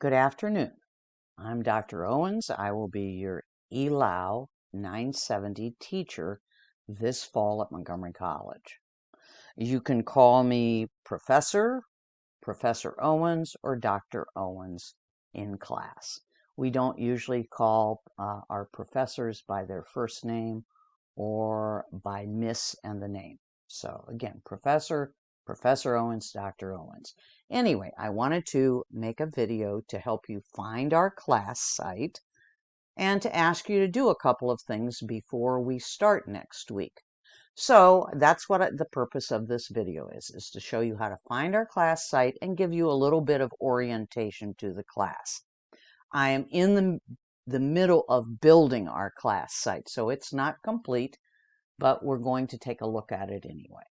Good afternoon. I'm Dr. Owens. I will be your ELAW 970 teacher this fall at Montgomery College. You can call me Professor Owens, or Dr. Owens in class. We don't usually call our professors by their first name or by Miss and the name. So again, Professor Owens, Dr. Owens. Anyway, I wanted to make a video to help you find our class site and to ask you to do a couple of things before we start next week. So that's what the purpose of this video is to show you how to find our class site and give you a little bit of orientation to the class. I am in the middle of building our class site, so it's not complete, but we're going to take a look at it anyway.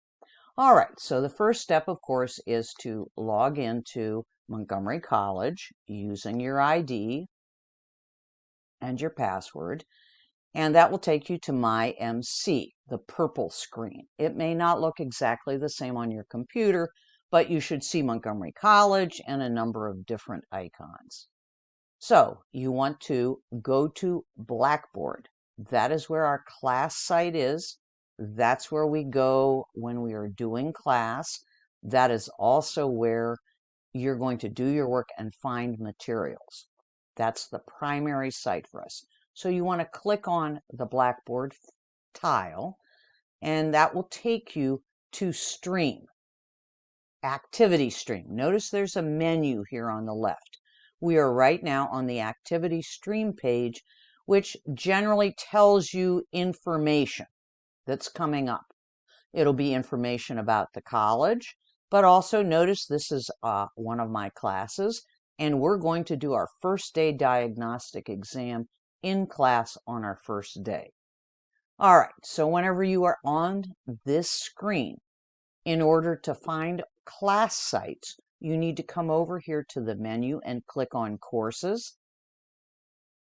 All right, so the first step, of course, is to log into Montgomery College using your ID and your password, and that will take you to My MC, the purple screen. It may not look exactly the same on your computer, but you should see Montgomery College and a number of different icons. So you want to go to Blackboard. That is where our class site is. That's where we go when we are doing class. That is also where you're going to do your work and find materials. That's the primary site for us. So you want to click on the Blackboard tile, and that will take you to Stream, Activity Stream. Notice there's a menu here on the left. We are right now on the Activity Stream page, which generally tells you information that's coming up. It'll be information about the college, but also notice this is one of my classes, and we're going to do our first day diagnostic exam in class on our first day. All right, so whenever you are on this screen, in order to find class sites, you need to come over here to the menu and click on Courses,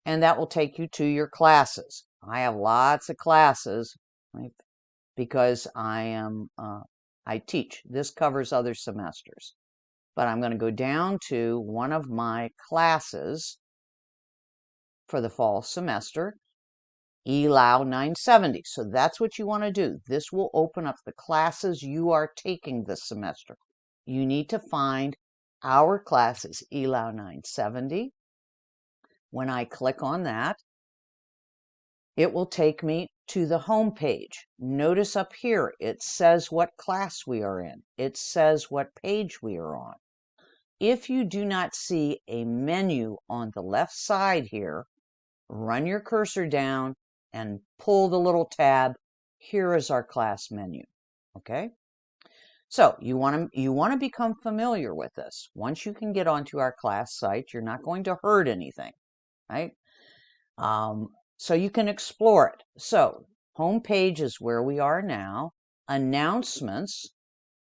and that will take you to your classes. I have lots of classes, right, because I teach. This covers other semesters. But I'm going to go down to one of my classes for the fall semester, ELAW970. So that's what you want to do. This will open up the classes you are taking this semester. You need to find our classes, ELAW970. When I click on that, it will take me to the home page. Notice up here, it says what class we are in. It says what page we are on. If you do not see a menu on the left side here, run your cursor down and pull the little tab. Here is our class menu. Okay? So you want to become familiar with this. Once you can get onto our class site, you're not going to hurt anything, right? So you can explore it. So home page is where we are now. Announcements.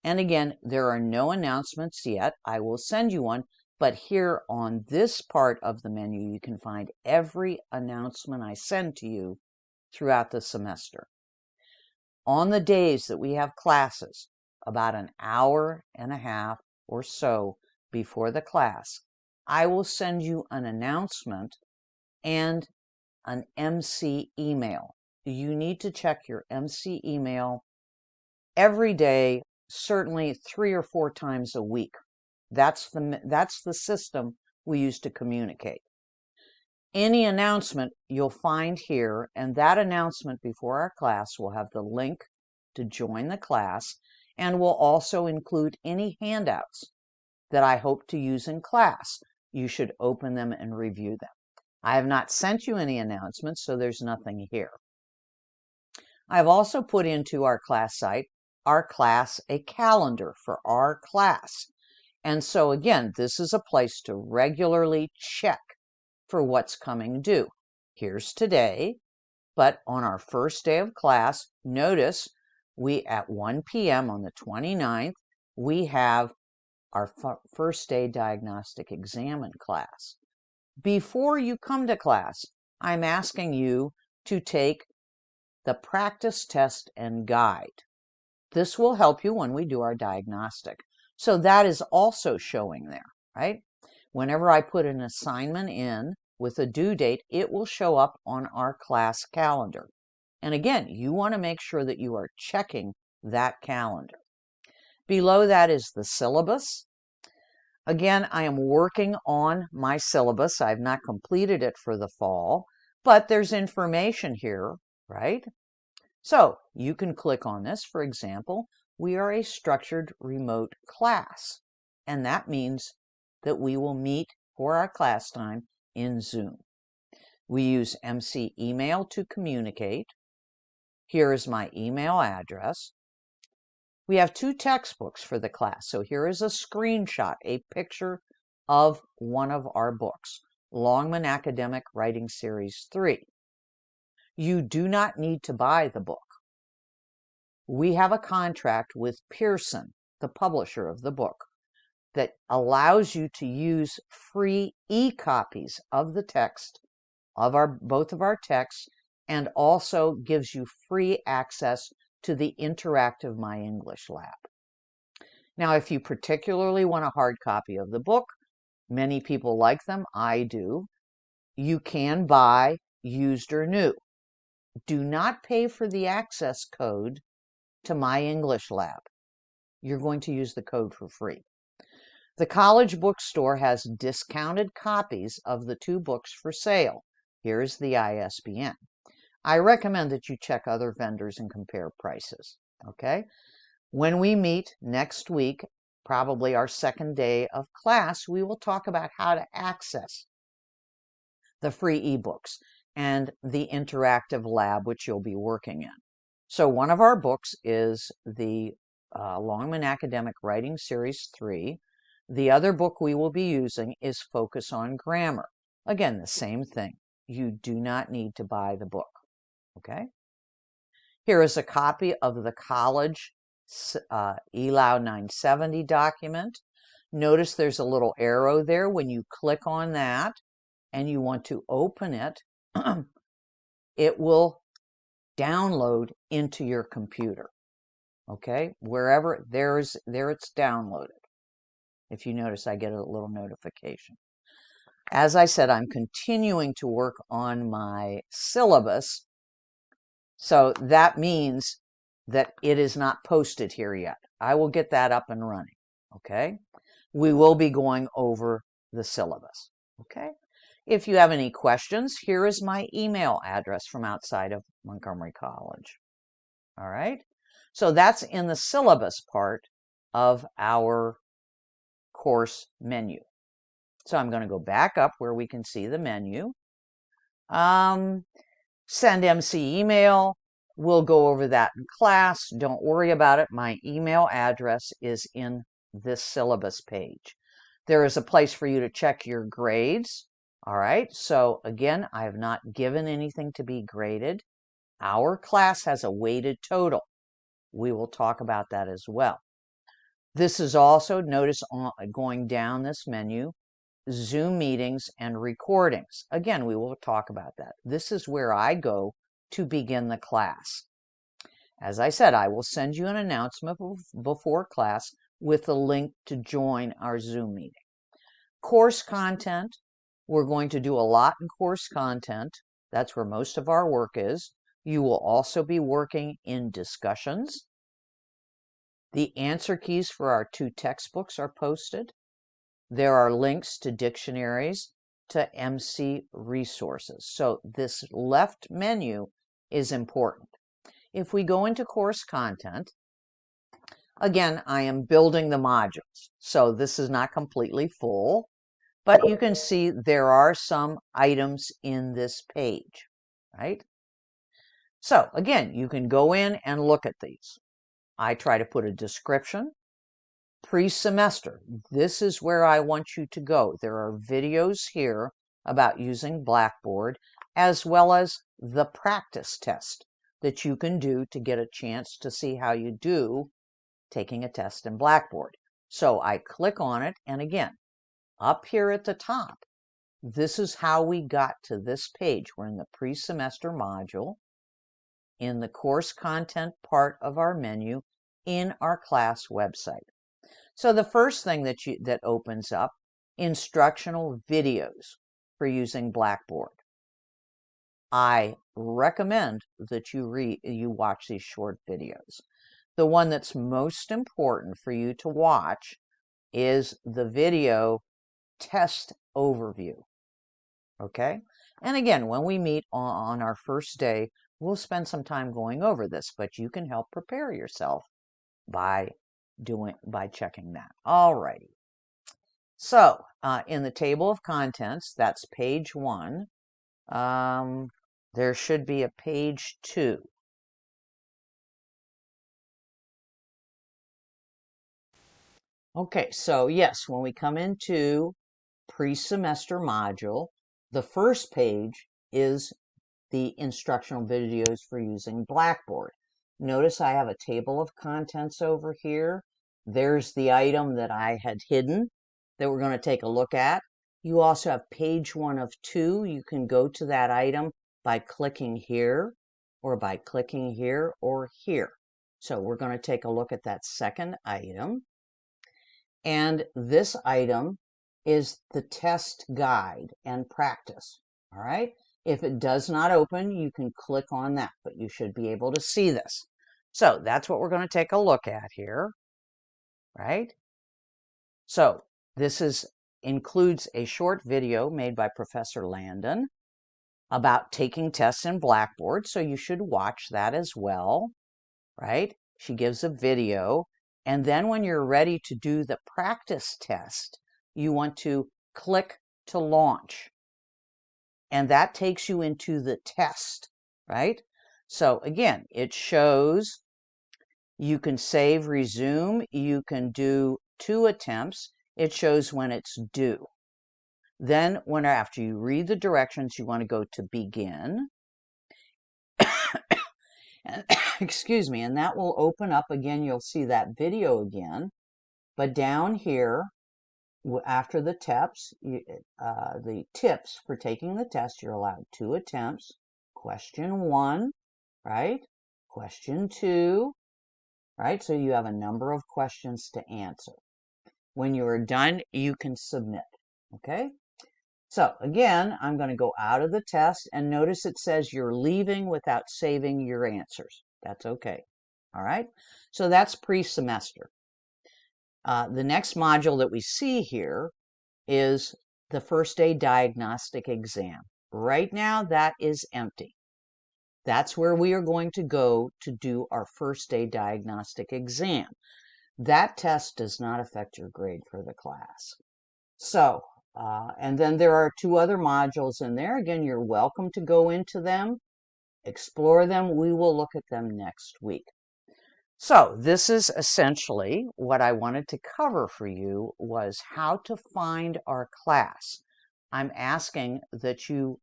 And again, there are no announcements yet. I will send you one. But here on this part of the menu, you can find every announcement I send to you throughout the semester. On the days that we have classes, about an hour and a half or so before the class, I will send you an announcement and an MC email. You need to check your MC email every day, certainly 3 or 4 times a week. That's the system we use to communicate. Any announcement you'll find here, and that announcement before our class will have the link to join the class, and will also include any handouts that I hope to use in class. You should open them and review them. I have not sent you any announcements, so there's nothing here. I've also put into our class site, our class, a calendar for our class. And so again, this is a place to regularly check for what's coming due. Here's today, but on our first day of class, notice we at 1 p.m. on the 29th, we have our first day diagnostic exam in class. Before you come to class, I'm asking you to take the practice test and guide. This will help you when we do our diagnostic. So that is also showing there, right? Whenever I put an assignment in with a due date, it will show up on our class calendar. And again, you want to make sure that you are checking that calendar. Below that is the syllabus. Again, I am working on my syllabus. I've not completed it for the fall, but there's information here, right? So you can click on this. For example, we are a structured remote class, and that means that we will meet for our class time in Zoom. We use MC email to communicate. Here is my email address. We have 2 textbooks for the class. So here is a screenshot, a picture of one of our books, Longman Academic Writing Series 3. You do not need to buy the book. We have a contract with Pearson, the publisher of the book, that allows you to use free e-copies of the text, of both of our texts, and also gives you free access to the interactive My English Lab. Now, if you particularly want a hard copy of the book, many people like them, I do, you can buy used or new. Do not pay for the access code to My English Lab. You're going to use the code for free. The college bookstore has discounted copies of the 2 books for sale. Here's the ISBN. I recommend that you check other vendors and compare prices, okay? When we meet next week, probably our second day of class, we will talk about how to access the free ebooks and the interactive lab which you'll be working in. So one of our books is the Longman Academic Writing Series 3. The other book we will be using is Focus on Grammar. Again, the same thing. You do not need to buy the book. Okay? Here is a copy of the college ELAW970 document. Notice there's a little arrow there. When you click on that and you want to open it, it will download into your computer. Okay? Wherever there it's downloaded. If you notice, I get a little notification. As I said, I'm continuing to work on my syllabus. So that means that it is not posted here yet. I will get that up and running, okay? We will be going over the syllabus, okay? If you have any questions, here is my email address from outside of Montgomery College, all right? So that's in the syllabus part of our course menu. So I'm going to go back up where we can see the menu. Send MC email. We'll go over that in class. Don't worry about it. My email address is in this syllabus page. There is a place for you to check your grades. All right. So again, I have not given anything to be graded. Our class has a weighted total. We will talk about that as well. This is also, notice going down this menu, Zoom meetings and recordings. Again, we will talk about that. This is where I go to begin the class. As I said, I will send you an announcement before class with a link to join our Zoom meeting. Course content, we're going to do a lot in course content. That's where most of our work is. You will also be working in discussions. The answer keys for our 2 textbooks are posted. There are links to dictionaries, to MC resources. So this left menu is important. If we go into course content, again, I am building the modules. So this is not completely full, but you can see there are some items in this page, right? So again, you can go in and look at these. I try to put a description. Pre-semester, this is where I want you to go. There are videos here about using Blackboard, as well as the practice test that you can do to get a chance to see how you do taking a test in Blackboard. So I click on it, and again, up here at the top, this is how we got to this page. We're in the pre-semester module, in the course content part of our menu, in our class website. So the first thing that opens up instructional videos for using Blackboard. I recommend that you watch these short videos. The one that's most important for you to watch is the video test overview. Okay? And again, when we meet on our first day, we'll spend some time going over this, but you can help prepare yourself by checking that. Alrighty. So, in the table of contents, that's page 1. There should be a page 2. Okay, so yes, when we come into pre-semester module, the first page is the instructional videos for using Blackboard. Notice I have a table of contents over here. There's the item that I had hidden that we're going to take a look at. You also have page 1 of 2. You can go to that item by clicking here, or by clicking here, or here. So we're going to take a look at that second item. And this item is the test guide and practice. All right. If it does not open, you can click on that, but you should be able to see this. So that's what we're going to take a look at here. Right. So this includes a short video made by Professor Landon about taking tests in Blackboard. So you should watch that as well. Right. She gives a video. And then when you're ready to do the practice test, you want to click to launch. And that takes you into the test, right? So again, it shows you can save, resume. You can do 2 attempts. It shows when it's due. Then after you read the directions, you want to go to begin. And, excuse me, and that will open up again. You'll see that video again. But down here, after the tips for taking the test, you're allowed 2 attempts. Question 1, right? Question 2, right? So you have a number of questions to answer. When you are done, you can submit, okay? So again, I'm going to go out of the test, and notice it says you're leaving without saving your answers. That's okay, all right? So that's pre-semester. The next module that we see here is the first day diagnostic exam. Right now, that is empty. That's where we are going to go to do our first day diagnostic exam. That test does not affect your grade for the class. So, and then there are 2 other modules in there. Again, you're welcome to go into them, explore them. We will look at them next week. So this is essentially what I wanted to cover for you, was how to find our class. I'm asking that you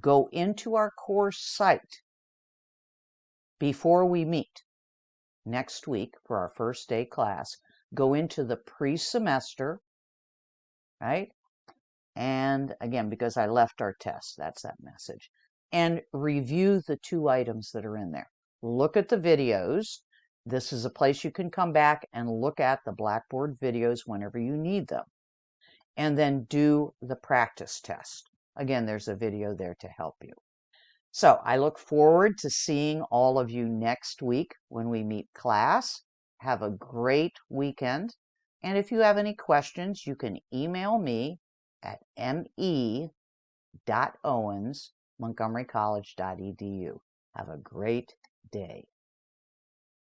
go into our course site before we meet next week for our first day class. Go into the pre-semester, right? And again, because I left our test, that's that message. And review the 2 items that are in there. Look at the videos. This is a place you can come back and look at the Blackboard videos whenever you need them. And then do the practice test. Again, there's a video there to help you. So I look forward to seeing all of you next week when we meet class. Have a great weekend. And if you have any questions, you can email me at me.owens@montgomerycollege.edu. Have a great day.